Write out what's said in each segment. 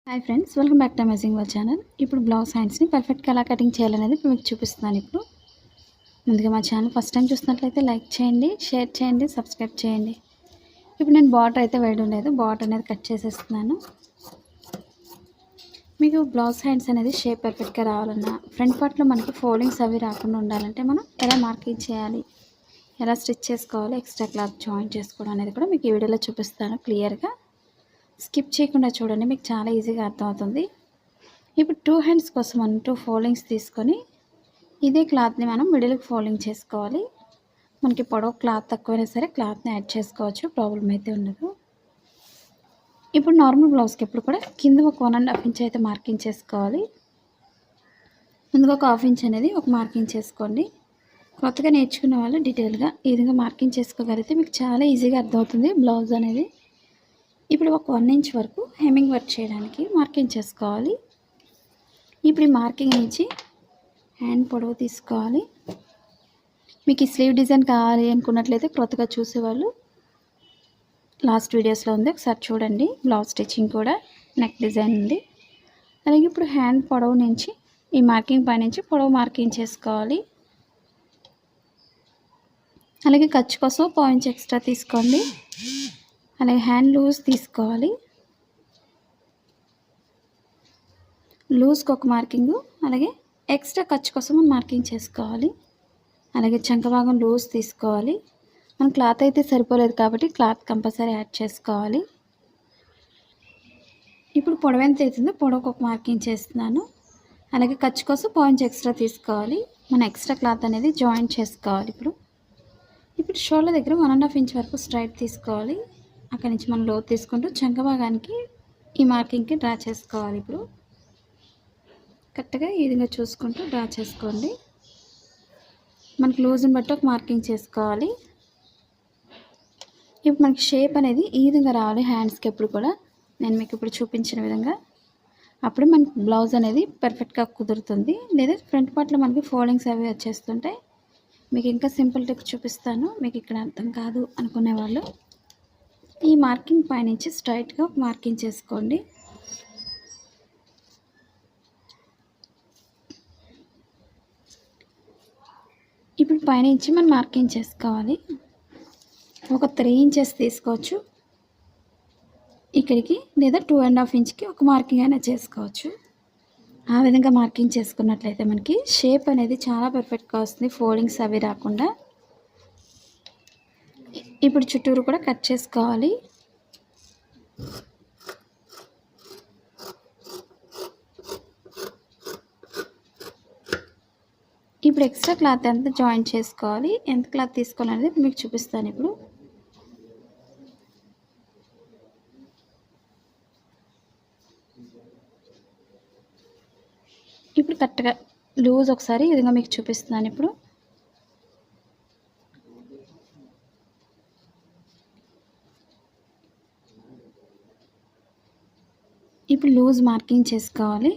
Hi friends, welcome back to amazing were channel. ఇప్పుడు blouse హ్యాండ్స్ని పర్ఫెక్ట్గా ఎలా కటింగ్ చేయాలనేది ఇప్పుడు మీకు చూపిస్తున్నాను. ఇప్పుడు ముందుగా మా ఛానల్ ఫస్ట్ టైం చూసినట్లయితే లైక్ చేయండి, షేర్ చేయండి, సబ్స్క్రైబ్ చేయండి. ఇప్పుడు నేను బార్డర్ అయితే వేయడం లేదు, బార్డర్ అనేది కట్ చేసేస్తున్నాను. మీకు బ్లౌజ్ హ్యాండ్స్ అనేది షేప్ పర్ఫెక్ట్గా రావాలన్నా, ఫ్రంట్ పార్ట్లో మనకి ఫోల్డింగ్స్ అవి రాకుండా ఉండాలంటే మనం ఎలా మార్కింగ్ చేయాలి, ఎలా స్టిచ్ చేసుకోవాలి, ఎక్స్ట్రా క్లాత్ జాయిన్ చేసుకోవడం అనేది కూడా మీకు ఈ వీడియోలో చూపిస్తాను. క్లియర్గా స్కిప్ చేయకుండా చూడండి, మీకు చాలా ఈజీగా అర్థమవుతుంది. ఇప్పుడు 2 హ్యాండ్స్ కోసం మనం 2 ఫోల్డింగ్స్ తీసుకొని ఇదే క్లాత్ని మనం మిడిల్కి ఫోల్డింగ్ చేసుకోవాలి. మనకి పొడవు క్లాత్ తక్కువైనా సరే క్లాత్ని యాడ్ చేసుకోవచ్చు, ప్రాబ్లం అయితే ఉండదు. ఇప్పుడు నార్మల్ బ్లౌజ్కి ఎప్పుడు కూడా కింద ఒక 1.5 ఇంచ్ అయితే మార్కింగ్ చేసుకోవాలి. ముందుగా ఒక 1/2 ఇంచ్ అనేది ఒక మార్కింగ్ చేసుకోండి. కొత్తగా నేర్చుకునే వాళ్ళు డీటెయిల్గా ఈ విధంగా మార్కింగ్ చేసుకోగలిగితే మీకు చాలా ఈజీగా అర్థమవుతుంది బ్లౌజ్ అనేది. ఇప్పుడు ఒక 1 ఇంచ్ వరకు హెమ్మింగ్ వర్క్ చేయడానికి మార్కింగ్ చేసుకోవాలి. ఇప్పుడు ఈ మార్కింగ్ నుంచి హ్యాండ్ పొడవు తీసుకోవాలి. మీకు ఈ స్లీవ్ డిజైన్ కావాలి అనుకున్నట్లయితే కొత్తగా చూసేవాళ్ళు లాస్ట్ వీడియోస్లో ఉంది, ఒకసారి చూడండి. బ్లౌజ్ స్టిచ్చింగ్ కూడా నెక్ డిజైన్ ఉంది. అలాగే ఇప్పుడు హ్యాండ్ పొడవు నుంచి ఈ మార్కింగ్ పై నుంచి పొడవు మార్కింగ్ చేసుకోవాలి. అలాగే ఖర్చు కోసం 1 ఇంచ్ ఎక్స్ట్రా తీసుకోండి. అలాగే హ్యాండ్ లూజ్ తీసుకోవాలి. లూజ్కి ఒక మార్కింగు, అలాగే ఎక్స్ట్రా ఖర్చు కోసం మార్కింగ్ చేసుకోవాలి. అలాగే చంక భాగం లూజ్ తీసుకోవాలి. మన క్లాత్ అయితే సరిపోలేదు కాబట్టి క్లాత్ కంపల్సరీ యాడ్ చేసుకోవాలి. ఇప్పుడు పొడవు ఎంత అవుతుందో పొడవుకు ఒక మార్కింగ్ చేస్తున్నాను. అలాగే ఖర్చు కోసం 1 ఇంచ్ ఎక్స్ట్రా తీసుకోవాలి. మన ఎక్స్ట్రా క్లాత్ అనేది జాయిన్ చేసుకోవాలి. ఇప్పుడు షోల్డర్ దగ్గర 1.5 ఇంచ్ వరకు స్ట్రైట్ తీసుకోవాలి. అక్కడి నుంచి మనం లోతు తీసుకుంటూ చంక భాగానికి ఈ మార్కింగ్కి డ్రా చేసుకోవాలి. ఇప్పుడు కరెక్ట్గా ఈ విధంగా చూసుకుంటూ డ్రా చేసుకోండి. మనకి లూజ్ని బట్టి ఒక మార్కింగ్ చేసుకోవాలి. ఇప్పుడు మనకి షేప్ అనేది ఈ విధంగా రావాలి హ్యాండ్స్కి ఎప్పుడు కూడా, నేను మీకు ఇప్పుడు చూపించిన విధంగా. అప్పుడు మనకి బ్లౌజ్ అనేది పర్ఫెక్ట్గా కుదురుతుంది. లేదా ఫ్రంట్ పార్ట్లో మనకి ఫోల్డింగ్స్ అవి వచ్చేస్తుంటాయి. మీకు ఇంకా సింపుల్ టిప్ చూపిస్తాను, మీకు ఇక్కడ అర్థం కాదు అనుకునే వాళ్ళు ఈ మార్కింగ్ పైనుంచి స్ట్రైట్గా మార్కింగ్ చేసుకోండి. ఇప్పుడు పైనుంచి మనం మార్కింగ్ చేసుకోవాలి. ఒక 3 ఇంచెస్ తీసుకోవచ్చు ఇక్కడికి, లేదా 2.5 ఇంచ్కి ఒక మార్కింగ్ అయినా చేసుకోవచ్చు. ఆ విధంగా మార్కింగ్ చేసుకున్నట్లయితే మనకి షేప్ అనేది చాలా పర్ఫెక్ట్గా వస్తుంది, ఫోల్డింగ్స్ అవి రాకుండా. ఇప్పుడు చుట్టూరు కూడా కట్ చేసుకోవాలి. ఇప్పుడు ఎక్స్ట్రా క్లాత్ ఎంత జాయిన్ చేసుకోవాలి, ఎంత క్లాత్ తీసుకోవాలనేది మీకు చూపిస్తాను. ఇప్పుడు కరెక్ట్గా లూజ్ ఒకసారి ఈ విధంగా మీకు చూపిస్తున్నాను. ఇప్పుడు లూజ్ మార్కింగ్ చేసుకోవాలి.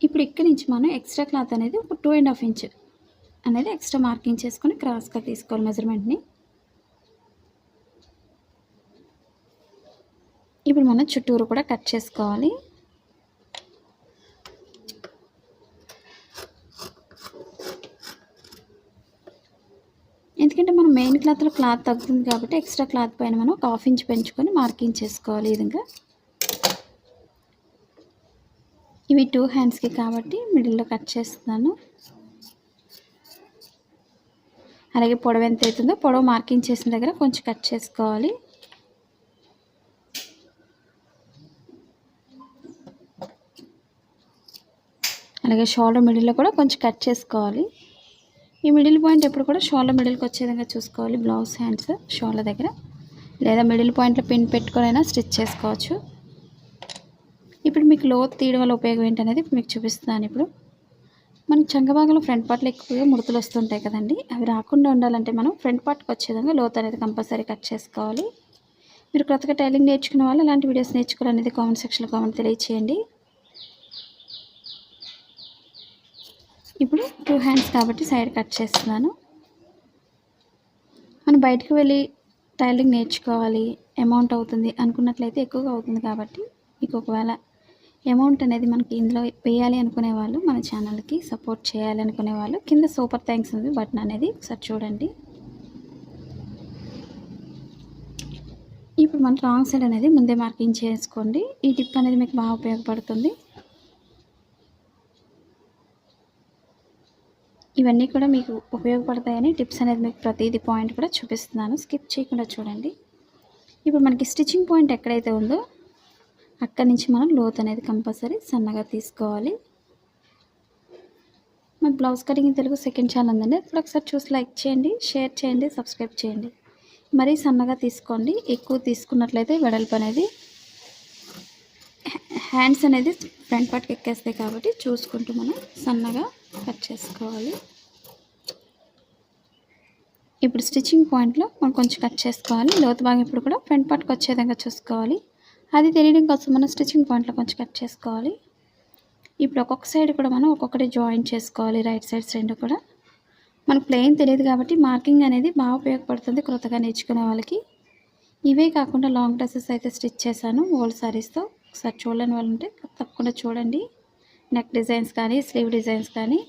ఇప్పుడు ఇక్కడి నుంచి మనం ఎక్స్ట్రా క్లాత్ అనేది ఒక 2.5 ఇంచ్ అనేది ఎక్స్ట్రా మార్కింగ్ చేసుకొని క్రాస్గా తీసుకోవాలి మెజర్మెంట్ని. ఇప్పుడు మనం చుట్టూరు కూడా కట్ చేసుకోవాలి. ఎందుకంటే మనం మెయిన్ క్లాత్లో క్లాత్ తగ్గుతుంది కాబట్టి ఎక్స్ట్రా క్లాత్ పైన మనం ఒక 1/2 ఇంచ్ పెంచుకొని మార్కింగ్ చేసుకోవాలి. ఈ విధంగా ఇవి 2 హ్యాండ్స్కి కాబట్టి మిడిల్లో కట్ చేస్తున్నాను. అలాగే పొడవు ఎంత అవుతుందో పొడవు మార్కింగ్ చేసిన దగ్గర కొంచెం కట్ చేసుకోవాలి. అలాగే షోల్డర్ మిడిల్లో కూడా కొంచెం కట్ చేసుకోవాలి. ఈ మిడిల్ పాయింట్ ఎప్పుడు కూడా షోల్డర్ మిడిల్కి వచ్చే విధంగా చూసుకోవాలి. బ్లౌజ్ హ్యాండ్స్ షోల్డర్ దగ్గర, లేదా మిడిల్ పాయింట్లో పిన్ పెట్టుకొనైనా స్టిచ్ చేసుకోవచ్చు. ఇప్పుడు మీకు లోతు తీయడం వల్ల ఉపయోగం ఏంటనేది మీకు చూపిస్తున్నాను. ఇప్పుడు మనకి చంక భాగంలో ఫ్రంట్ పార్ట్లో ఎక్కువగా ముడతలు వస్తుంటాయి కదండి, అవి రాకుండా ఉండాలంటే మనం ఫ్రంట్ పార్ట్కి వచ్చే విధంగా లోతు అనేది కంపల్సరీ కట్ చేసుకోవాలి. మీరు కొత్తగా టైలింగ్ నేర్చుకునే వాళ్ళు అలాంటి వీడియోస్ నేర్చుకోవాలనేది కామెంట్ సెక్షన్లో కామెంట్ తెలియచేయండి. ఇప్పుడు 2 హ్యాండ్స్ కాబట్టి సైడ్ కట్ చేస్తున్నాను. మనం బయటకు వెళ్ళి టైలరింగ్ నేర్చుకోవాలి, అమౌంట్ అవుతుంది అనుకున్నట్లయితే ఎక్కువగా అవుతుంది కాబట్టి మీకు ఒకవేళ అమౌంట్ అనేది మనకి ఇందులో వేయాలి అనుకునే వాళ్ళు, మన ఛానల్కి సపోర్ట్ చేయాలి అనుకునే వాళ్ళు కింద సూపర్ థ్యాంక్స్ ఉంది బటన్ అనేది ఒకసారి చూడండి. ఇప్పుడు మన రాంగ్ సైడ్ అనేది ముందే మార్కింగ్ చేసుకోండి. ఈ టిప్ అనేది మీకు బాగా ఉపయోగపడుతుంది. ఇవన్నీ కూడా మీకు ఉపయోగపడతాయని టిప్స్ అనేది మీకు ప్రతిదీ పాయింట్ కూడా చూపిస్తున్నాను, స్కిప్ చేయకుండా చూడండి. ఇప్పుడు మనకి స్టిచ్చింగ్ పాయింట్ ఎక్కడైతే ఉందో అక్కడి నుంచి మనం లోత్ అనేది కంపల్సరీ సన్నగా తీసుకోవాలి. మన blouse cutting Telugu second channel ఉందండి, ఇప్పుడు ఒకసారి చూసి లైక్ చేయండి, షేర్ చేయండి, సబ్స్క్రైబ్ చేయండి. మరీ సన్నగా తీసుకోండి, ఎక్కువ తీసుకున్నట్లయితే వెడల్పు అనేది హ్యాండ్స్ అనేది ఫ్రంట్ పార్ట్కి ఎక్కేస్తాయి కాబట్టి చూసుకుంటూ మనం సన్నగా కట్ చేసుకోవాలి. ఇప్పుడు స్టిచ్చింగ్ పాయింట్లో మనం కొంచెం కట్ చేసుకోవాలి. లోతు భాగం ఇప్పుడు కూడా ఫ్రంట్ పార్ట్కి వచ్చే విధంగా చూసుకోవాలి. అది తెలియడం కోసం మనం స్టిచ్చింగ్ పాయింట్లో కొంచెం కట్ చేసుకోవాలి. ఇప్పుడు ఒక్కొక్క సైడ్ కూడా మనం ఒక్కొక్కటి జాయిన్ చేసుకోవాలి. రైట్ సైడ్స్ రెండు కూడా మనకు ప్లెయిన్ తెలియదు కాబట్టి మార్కింగ్ అనేది బాగా ఉపయోగపడుతుంది కొత్తగా నేర్చుకునే వాళ్ళకి. ఇవే కాకుండా లాంగ్ డ్రెస్సెస్ అయితే స్టిచ్ చేశాను ఓల్డ్ సారీస్తో. ఒకసారి చూడలేని వాళ్ళు ఉంటే తప్పకుండా చూడండి. నెక్ డిజైన్స్ కానీ, స్లీవ్ డిజైన్స్ కానీ